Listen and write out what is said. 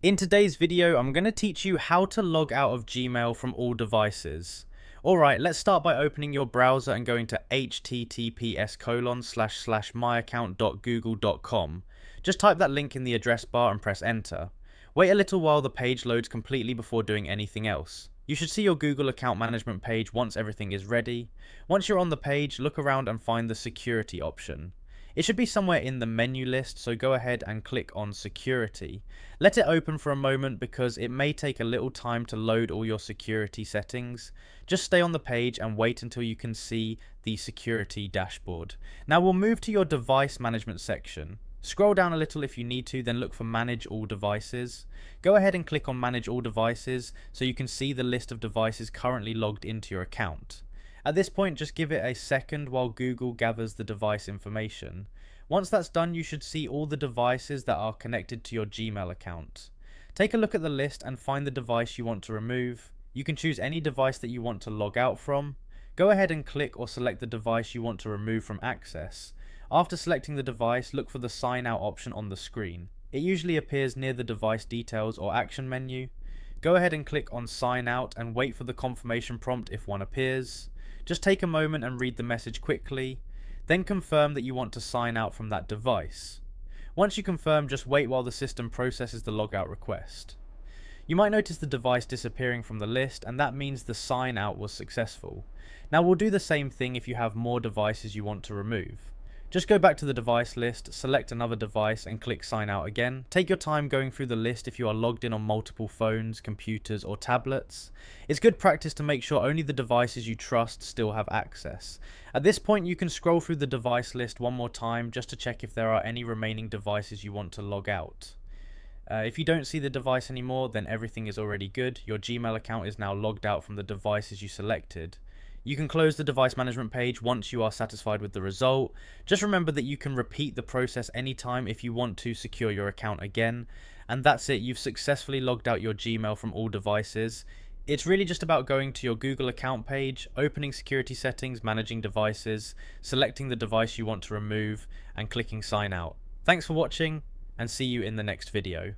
In today's video, I'm going to teach you how to log out of Gmail from all devices. Alright, let's start by opening your browser and going to https://myaccount.google.com. Just type that link in the address bar and press enter. Wait a little while the page loads completely before doing anything else. You should see your Google account management page once everything is ready. Once you're on the page, look around and find the security option. It should be somewhere in the menu list, so go ahead and click on security. Let it open for a moment because it may take a little time to load all your security settings. Just stay on the page and wait until you can see the security dashboard. Now we'll move to your device management section. Scroll down a little if you need to, then look for manage all devices. Go ahead and click on manage all devices so you can see the list of devices currently logged into your account. At this point, just give it a second while Google gathers the device information. Once that's done, you should see all the devices that are connected to your Gmail account. Take a look at the list and find the device you want to remove. You can choose any device that you want to log out from. Go ahead and click or select the device you want to remove from access. After selecting the device, look for the sign out option on the screen. It usually appears near the device details or action menu. Go ahead and click on sign out and wait for the confirmation prompt if one appears. Just take a moment and read the message quickly, then confirm that you want to sign out from that device. Once you confirm, just wait while the system processes the logout request. You might notice the device disappearing from the list, and that means the sign out was successful. Now we'll do the same thing if you have more devices you want to remove. Just go back to the device list, select another device and click sign out again. Take your time going through the list if you are logged in on multiple phones, computers or tablets. It's good practice to make sure only the devices you trust still have access. At this point you can scroll through the device list one more time just to check if there are any remaining devices you want to log out. If you don't see the device anymore, then everything is already good. Your Gmail account is now logged out from the devices you selected. You can close the device management page once you are satisfied with the result. Just remember that you can repeat the process anytime if you want to secure your account again. And that's it, you've successfully logged out your Gmail from all devices. It's really just about going to your Google account page, opening security settings, managing devices, selecting the device you want to remove, and clicking sign out. Thanks for watching, and see you in the next video.